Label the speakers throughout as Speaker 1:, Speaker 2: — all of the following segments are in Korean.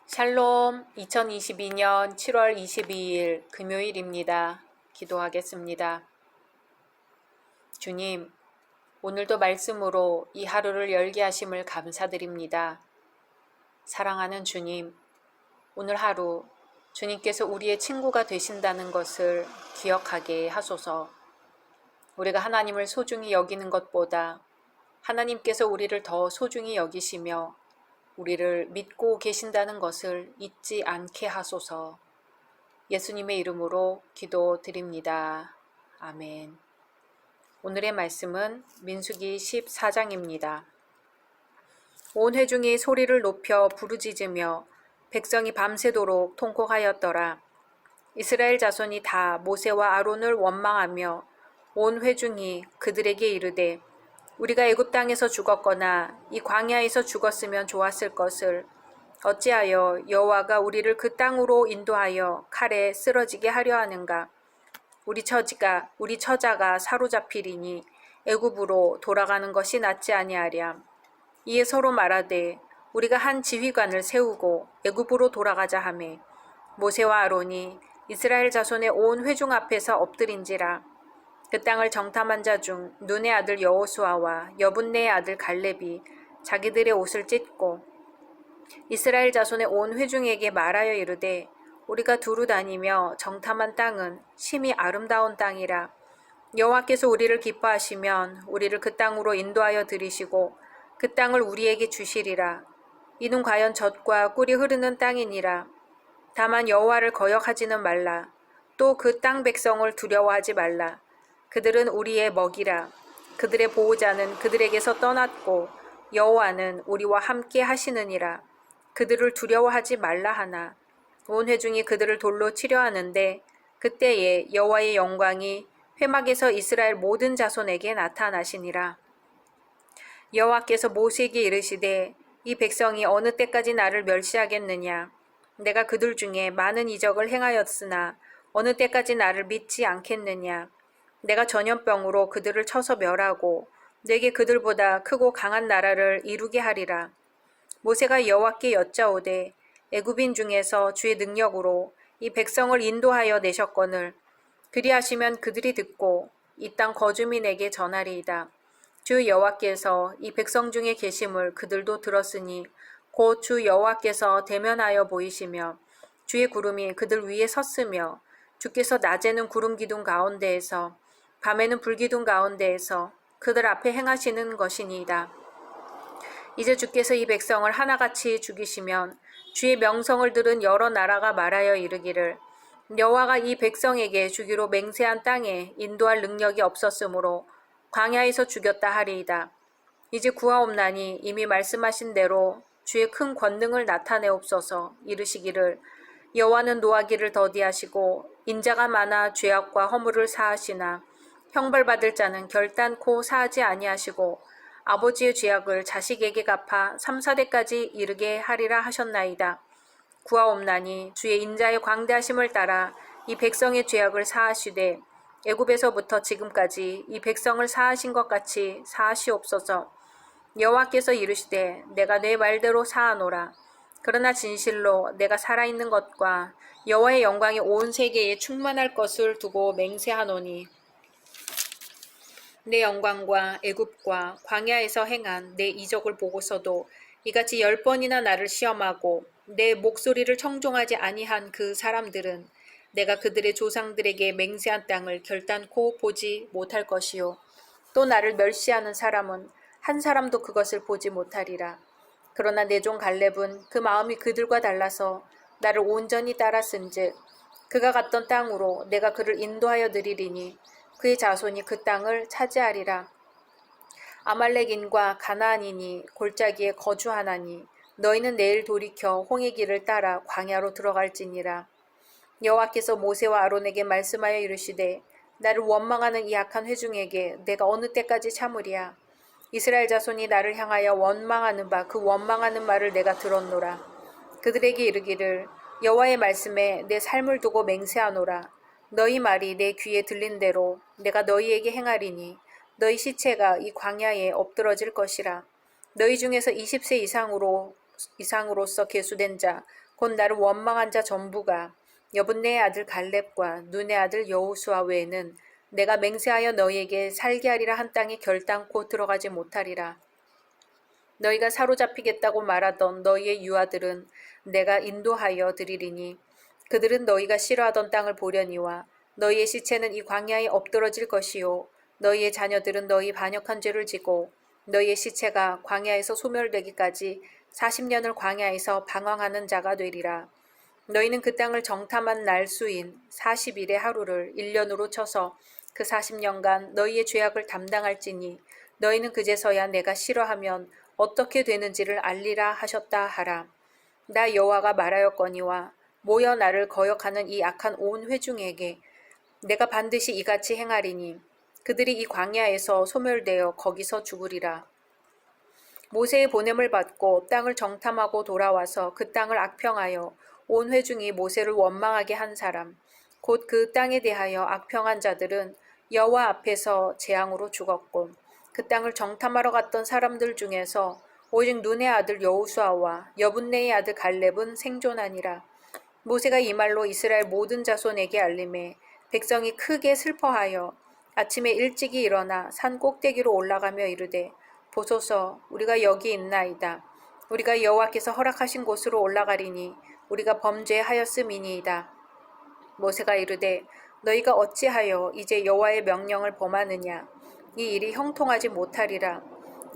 Speaker 1: 샬롬, 2022년 7월 22일 금요일입니다. 기도하겠습니다. 주님, 오늘도 말씀으로 이 하루를 열게 하심을 감사드립니다. 사랑하는 주님, 오늘 하루 주님께서 우리의 친구가 되신다는 것을 기억하게 하소서. 우리가 하나님을 소중히 여기는 것보다 하나님께서 우리를 더 소중히 여기시며 우리를 믿고 계신다는 것을 잊지 않게 하소서. 예수님의 이름으로 기도드립니다. 아멘. 오늘의 말씀은 민수기 14장입니다. 온 회중이 소리를 높여 부르짖으며 백성이 밤새도록 통곡하였더라. 이스라엘 자손이 다 모세와 아론을 원망하며 온 회중이 그들에게 이르되 우리가 애굽 땅에서 죽었거나 이 광야에서 죽었으면 좋았을 것을 어찌하여 여호와가 우리를 그 땅으로 인도하여 칼에 쓰러지게 하려 하는가. 우리 처자가 사로잡히리니 애굽으로 돌아가는 것이 낫지 아니하랴. 이에 서로 말하되 우리가 한 지휘관을 세우고 애굽으로 돌아가자 하매 모세와 아론이 이스라엘 자손의 온 회중 앞에서 엎드린지라. 그 땅을 정탐한 자 중 눈의 아들 여호수아와 여분네의 아들 갈렙이 자기들의 옷을 찢고 이스라엘 자손의 온 회중에게 말하여 이르되 우리가 두루 다니며 정탐한 땅은 심히 아름다운 땅이라. 여호와께서 우리를 기뻐하시면 우리를 그 땅으로 인도하여 들이시고 그 땅을 우리에게 주시리라. 이는 과연 젖과 꿀이 흐르는 땅이니라. 다만 여호와를 거역하지는 말라. 또 그 땅 백성을 두려워하지 말라. 그들은 우리의 먹이라. 그들의 보호자는 그들에게서 떠났고 여호와는 우리와 함께 하시느니라. 그들을 두려워하지 말라 하나 온 회중이 그들을 돌로 치려 하는데 그때에 여호와의 영광이 회막에서 이스라엘 모든 자손에게 나타나시니라. 여호와께서 모세에게 이르시되 이 백성이 어느 때까지 나를 멸시하겠느냐. 내가 그들 중에 많은 이적을 행하였으나 어느 때까지 나를 믿지 않겠느냐. 내가 전염병으로 그들을 쳐서 멸하고 내게 그들보다 크고 강한 나라를 이루게 하리라. 모세가 여호와께 여짜오되 애굽인 중에서 주의 능력으로 이 백성을 인도하여 내셨거늘 그리하시면 그들이 듣고 이 땅 거주민에게 전하리이다. 주 여호와께서 이 백성 중에 계심을 그들도 들었으니 곧 주 여호와께서 대면하여 보이시며 주의 구름이 그들 위에 섰으며 주께서 낮에는 구름 기둥 가운데에서 밤에는 불기둥 가운데에서 그들 앞에 행하시는 것이니이다. 이제 주께서 이 백성을 하나같이 죽이시면 주의 명성을 들은 여러 나라가 말하여 이르기를 여호와가 이 백성에게 주기로 맹세한 땅에 인도할 능력이 없었으므로 광야에서 죽였다 하리이다. 이제 구하옵나니 이미 말씀하신 대로 주의 큰 권능을 나타내옵소서. 이르시기를 여호와는 노하기를 더디하시고 인자가 많아 죄악과 허물을 사하시나 형벌받을 자는 결단코 사하지 아니하시고 아버지의 죄악을 자식에게 갚아 3, 4대까지 이르게 하리라 하셨나이다. 구하옵나니 주의 인자의 광대하심을 따라 이 백성의 죄악을 사하시되 애굽에서부터 지금까지 이 백성을 사하신 것 같이 사하시옵소서. 여호와께서 이르시되 내가 내 말대로 사하노라. 그러나 진실로 내가 살아있는 것과 여호와의 영광이 온 세계에 충만할 것을 두고 맹세하노니 내 영광과 애굽과 광야에서 행한 내 이적을 보고서도 이같이 10번이나 나를 시험하고 내 목소리를 청종하지 아니한 그 사람들은 내가 그들의 조상들에게 맹세한 땅을 결단코 보지 못할 것이요 또 나를 멸시하는 사람은 한 사람도 그것을 보지 못하리라. 그러나 내 종 갈렙은 그 마음이 그들과 달라서 나를 온전히 따랐은즉 그가 갔던 땅으로 내가 그를 인도하여 드리리니 그의 자손이 그 땅을 차지하리라. 아말렉인과 가나안인이 골짜기에 거주하나니 너희는 내일 돌이켜 홍해 길을 따라 광야로 들어갈지니라. 여호와께서 모세와 아론에게 말씀하여 이르시되 나를 원망하는 이 악한 회중에게 내가 어느 때까지 참으랴. 이스라엘 자손이 나를 향하여 원망하는 바 그 원망하는 말을 내가 들었노라. 그들에게 이르기를 여호와의 말씀에 내 삶을 두고 맹세하노라. 너희 말이 내 귀에 들린 대로 내가 너희에게 행하리니 너희 시체가 이 광야에 엎드러질 것이라. 너희 중에서 20세 이상으로서 계수된 자 곧 나를 원망한 자 전부가 여분네의 아들 갈렙과 눈의 아들 여호수아 외에는 내가 맹세하여 너희에게 살게 하리라 한 땅에 결단코 들어가지 못하리라. 너희가 사로잡히겠다고 말하던 너희의 유아들은 내가 인도하여 드리리니 그들은 너희가 싫어하던 땅을 보려니와 너희의 시체는 이 광야에 엎드러질 것이요 너희의 자녀들은 너희 반역한 죄를 지고 너희의 시체가 광야에서 소멸되기까지 40년을 광야에서 방황하는 자가 되리라. 너희는 그 땅을 정탐한 날 수인 40일의 하루를 1년으로 쳐서 그 40년간 너희의 죄악을 담당할지니 너희는 그제서야 내가 싫어하면 어떻게 되는지를 알리라 하셨다 하라. 나 여호와가 말하였거니와 모여 나를 거역하는 이 악한 온 회중에게 내가 반드시 이같이 행하리니 그들이 이 광야에서 소멸되어 거기서 죽으리라. 모세의 보냄을 받고 땅을 정탐하고 돌아와서 그 땅을 악평하여 온 회중이 모세를 원망하게 한 사람 곧 그 땅에 대하여 악평한 자들은 여호와 앞에서 재앙으로 죽었고 그 땅을 정탐하러 갔던 사람들 중에서 오직 눈의 아들 여호수아와 여분네의 아들 갈렙은 생존하니라. 모세가 이 말로 이스라엘 모든 자손에게 알림해 백성이 크게 슬퍼하여 아침에 일찍이 일어나 산 꼭대기로 올라가며 이르되 보소서 우리가 여기 있나이다. 우리가 여호와께서 허락하신 곳으로 올라가리니 우리가 범죄하였음이니이다. 모세가 이르되 너희가 어찌하여 이제 여호와의 명령을 범하느냐. 이 일이 형통하지 못하리라.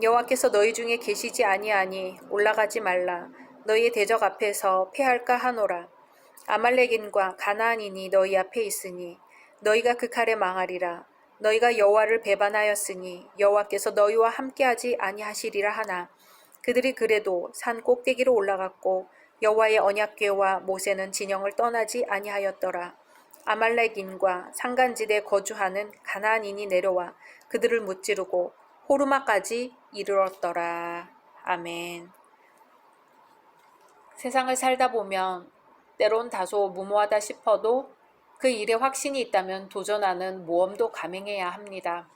Speaker 1: 여호와께서 너희 중에 계시지 아니하니 올라가지 말라. 너희의 대적 앞에서 패할까 하노라. 아말렉인과 가나안인이 너희 앞에 있으니 너희가 그 칼에 망하리라. 너희가 여호와를 배반하였으니 여호와께서 너희와 함께하지 아니하시리라 하나 그들이 그래도 산 꼭대기로 올라갔고 여호와의 언약궤와 모세는 진영을 떠나지 아니하였더라. 아말렉인과 산간지대에 거주하는 가나안인이 내려와 그들을 무찌르고 호르마까지 이르렀더라. 아멘. 세상을 살다 보면 때론 다소 무모하다 싶어도 그 일에 확신이 있다면 도전하는 모험도 감행해야 합니다.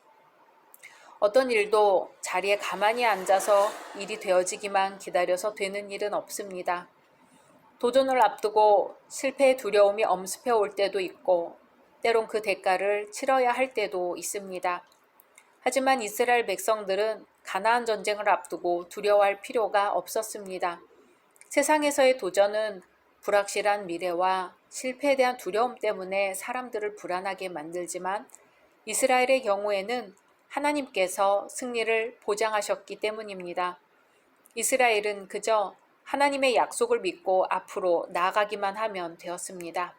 Speaker 1: 어떤 일도 자리에 가만히 앉아서 일이 되어지기만 기다려서 되는 일은 없습니다. 도전을 앞두고 실패의 두려움이 엄습해 올 때도 있고 때론 그 대가를 치러야 할 때도 있습니다. 하지만 이스라엘 백성들은 가나안 전쟁을 앞두고 두려워할 필요가 없었습니다. 세상에서의 도전은 불확실한 미래와 실패에 대한 두려움 때문에 사람들을 불안하게 만들지만 이스라엘의 경우에는 하나님께서 승리를 보장하셨기 때문입니다. 이스라엘은 그저 하나님의 약속을 믿고 앞으로 나아가기만 하면 되었습니다.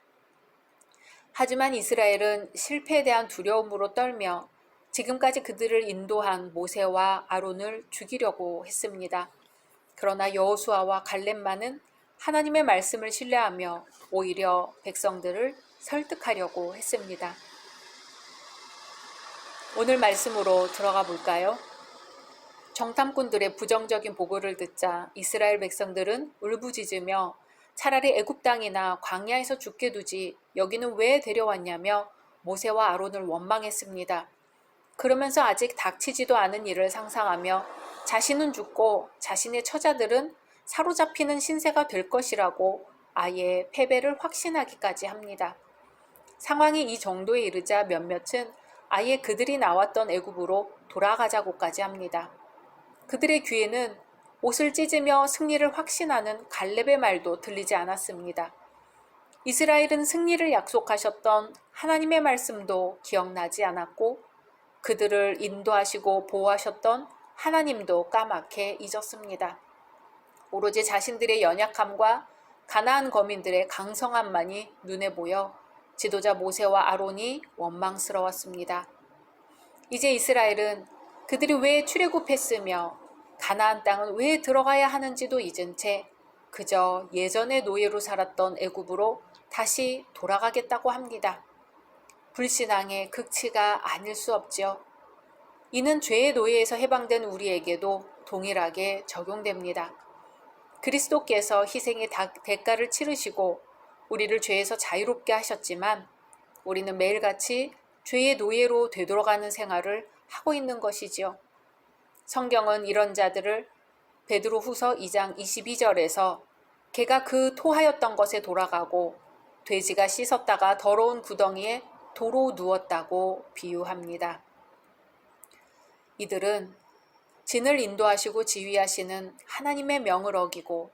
Speaker 1: 하지만 이스라엘은 실패에 대한 두려움으로 떨며 지금까지 그들을 인도한 모세와 아론을 죽이려고 했습니다. 그러나 여호수아와 갈렙만은 하나님의 말씀을 신뢰하며 오히려 백성들을 설득하려고 했습니다. 오늘 말씀으로 들어가 볼까요? 정탐꾼들의 부정적인 보고를 듣자 이스라엘 백성들은 울부짖으며 차라리 애굽 땅이나 광야에서 죽게 두지 여기는 왜 데려왔냐며 모세와 아론을 원망했습니다. 그러면서 아직 닥치지도 않은 일을 상상하며 자신은 죽고 자신의 처자들은 사로잡히는 신세가 될 것이라고 아예 패배를 확신하기까지 합니다. 상황이 이 정도에 이르자 몇몇은 아예 그들이 나왔던 애굽으로 돌아가자고까지 합니다. 그들의 귀에는 옷을 찢으며 승리를 확신하는 갈렙의 말도 들리지 않았습니다. 이스라엘은 승리를 약속하셨던 하나님의 말씀도 기억나지 않았고 그들을 인도하시고 보호하셨던 하나님도 까맣게 잊었습니다. 오로지 자신들의 연약함과 가나안 거민들의 강성함만이 눈에 보여 지도자 모세와 아론이 원망스러웠습니다. 이제 이스라엘은 그들이 왜 출애굽했으며 가나안 땅은 왜 들어가야 하는지도 잊은 채 그저 예전의 노예로 살았던 애굽으로 다시 돌아가겠다고 합니다. 불신앙의 극치가 아닐 수 없지요. 이는 죄의 노예에서 해방된 우리에게도 동일하게 적용됩니다. 그리스도께서 희생의 대가를 치르시고 우리를 죄에서 자유롭게 하셨지만 우리는 매일같이 죄의 노예로 되돌아가는 생활을 하고 있는 것이지요. 성경은 이런 자들을 베드로후서 2장 22절에서 개가 그 토하였던 것에 돌아가고 돼지가 씻었다가 더러운 구덩이에 도로 누웠다고 비유합니다. 이들은 진을 인도하시고 지휘하시는 하나님의 명을 어기고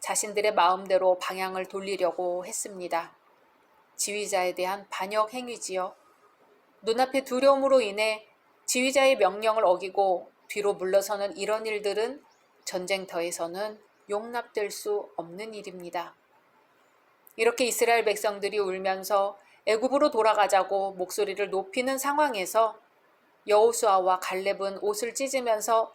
Speaker 1: 자신들의 마음대로 방향을 돌리려고 했습니다. 지휘자에 대한 반역 행위지요. 눈앞의 두려움으로 인해 지휘자의 명령을 어기고 뒤로 물러서는 이런 일들은 전쟁터에서는 용납될 수 없는 일입니다. 이렇게 이스라엘 백성들이 울면서 애굽으로 돌아가자고 목소리를 높이는 상황에서 여호수아와 갈렙은 옷을 찢으면서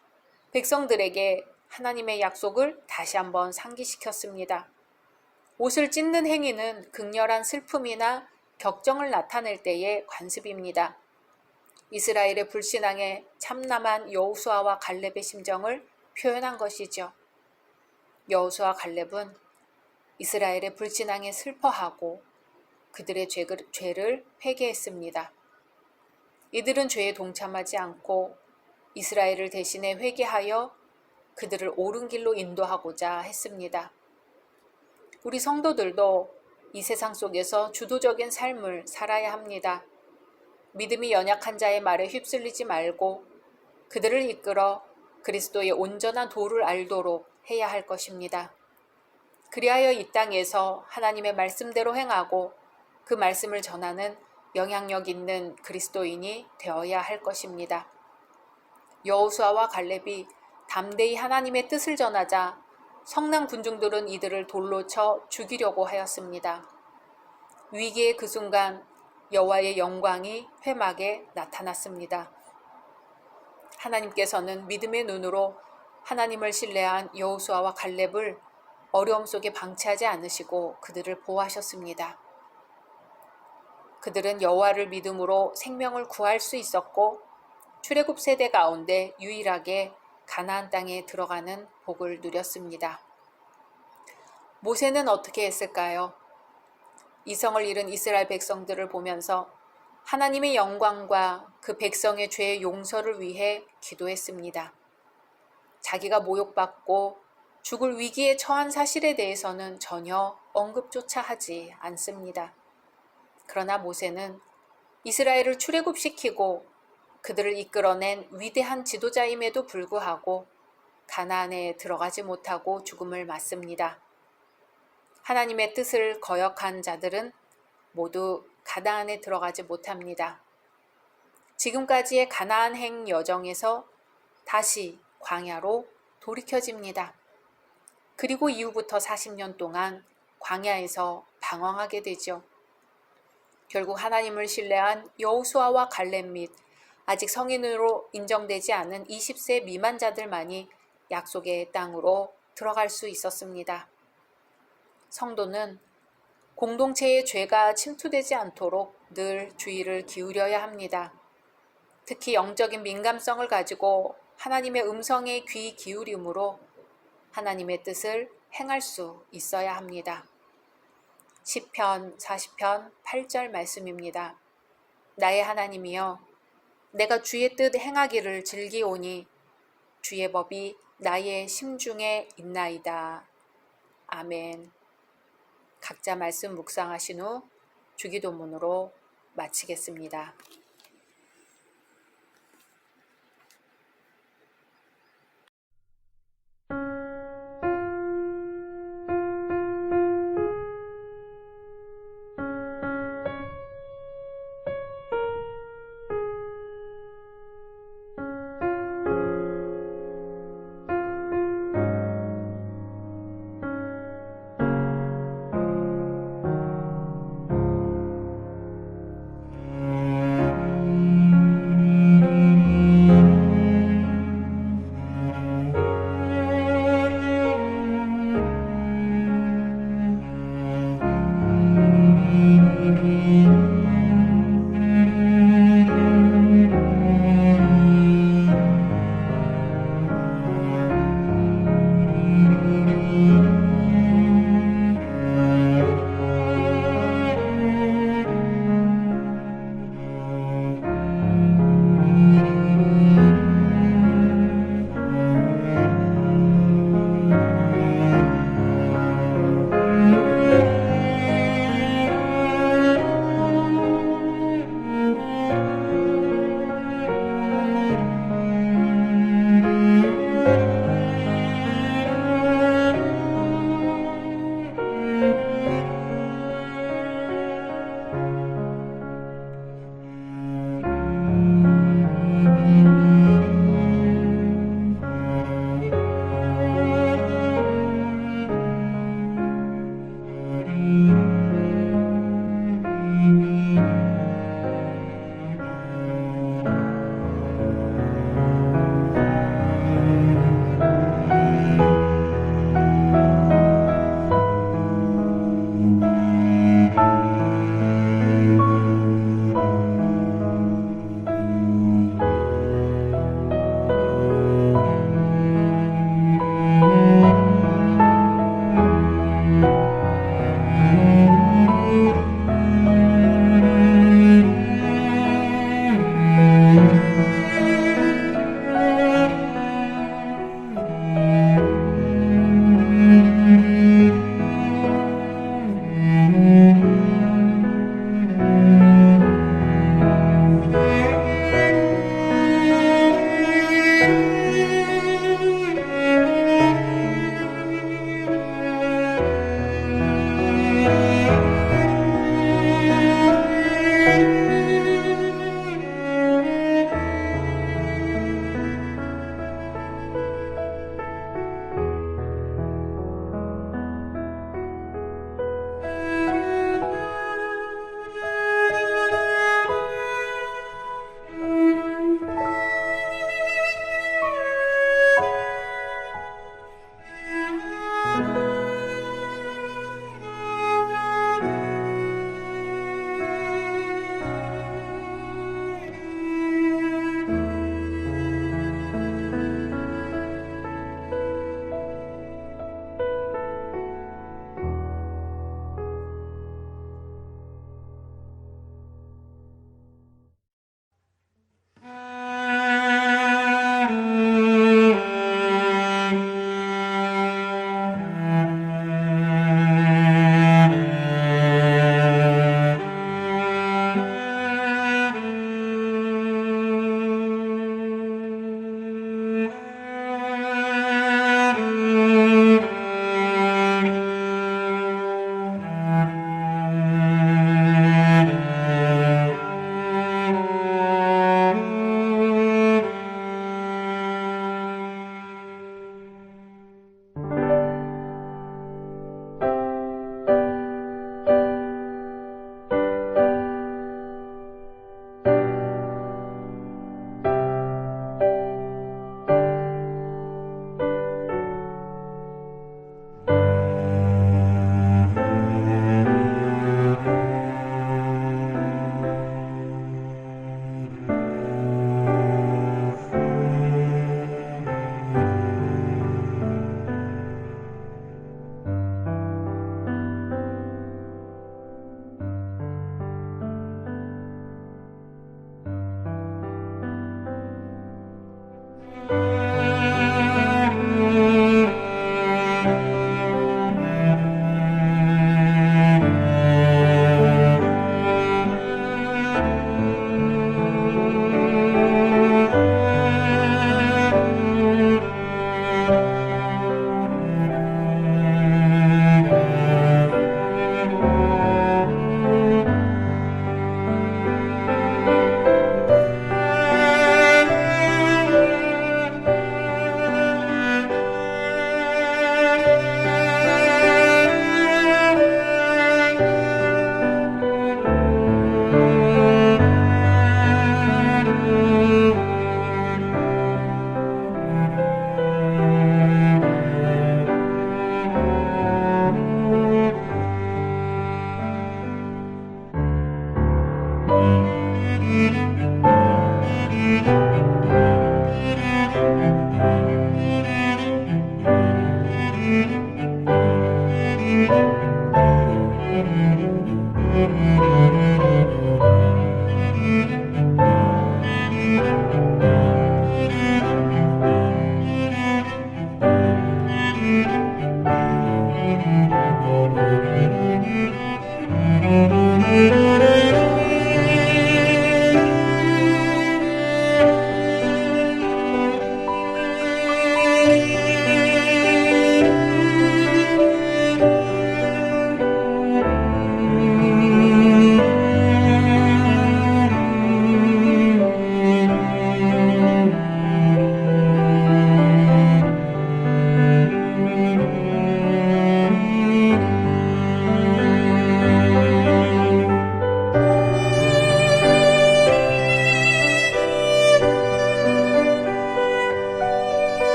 Speaker 1: 백성들에게 하나님의 약속을 다시 한번 상기시켰습니다. 옷을 찢는 행위는 극렬한 슬픔이나 격정을 나타낼 때의 관습입니다. 이스라엘의 불신앙에 참남한 여호수아와 갈렙의 심정을 표현한 것이죠. 여호수아 갈렙은 이스라엘의 불신앙에 슬퍼하고 그들의 죄를 회개했습니다. 이들은 죄에 동참하지 않고 이스라엘을 대신해 회개하여 그들을 옳은 길로 인도하고자 했습니다. 우리 성도들도 이 세상 속에서 주도적인 삶을 살아야 합니다. 믿음이 연약한 자의 말에 휩쓸리지 말고 그들을 이끌어 그리스도의 온전한 도를 알도록 해야 할 것입니다. 그리하여 이 땅에서 하나님의 말씀대로 행하고 그 말씀을 전하는 영향력 있는 그리스도인이 되어야 할 것입니다. 여호수아와 갈렙이 담대히 하나님의 뜻을 전하자 성난 군중들은 이들을 돌로 쳐 죽이려고 하였습니다. 위기의 그 순간 여호와의 영광이 회막에 나타났습니다. 하나님께서는 믿음의 눈으로 하나님을 신뢰한 여호수아와 갈렙을 어려움 속에 방치하지 않으시고 그들을 보호하셨습니다. 그들은 여호와를 믿음으로 생명을 구할 수 있었고 출애굽 세대 가운데 유일하게 가나안 땅에 들어가는 복을 누렸습니다. 모세는 어떻게 했을까요? 이성을 잃은 이스라엘 백성들을 보면서 하나님의 영광과 그 백성의 죄의 용서를 위해 기도했습니다. 자기가 모욕받고 죽을 위기에 처한 사실에 대해서는 전혀 언급조차 하지 않습니다. 그러나 모세는 이스라엘을 출애굽시키고 그들을 이끌어낸 위대한 지도자임에도 불구하고 가나안에 들어가지 못하고 죽음을 맞습니다. 하나님의 뜻을 거역한 자들은 모두 가나안에 들어가지 못합니다. 지금까지의 가나안행 여정에서 다시 광야로 돌이켜집니다. 그리고 이후부터 40년 동안 광야에서 방황하게 되죠. 결국 하나님을 신뢰한 여호수아와 갈렙 및 아직 성인으로 인정되지 않은 20세 미만 자들만이 약속의 땅으로 들어갈 수 있었습니다. 성도는 공동체의 죄가 침투되지 않도록 늘 주의를 기울여야 합니다. 특히 영적인 민감성을 가지고 하나님의 음성에 귀 기울임으로 하나님의 뜻을 행할 수 있어야 합니다. 시편 40편 8절 말씀입니다. 나의 하나님이여, 내가 주의 뜻 행하기를 즐기오니 주의 법이 나의 심중에 있나이다. 아멘. 각자 말씀 묵상하신 후 주기도문으로 마치겠습니다.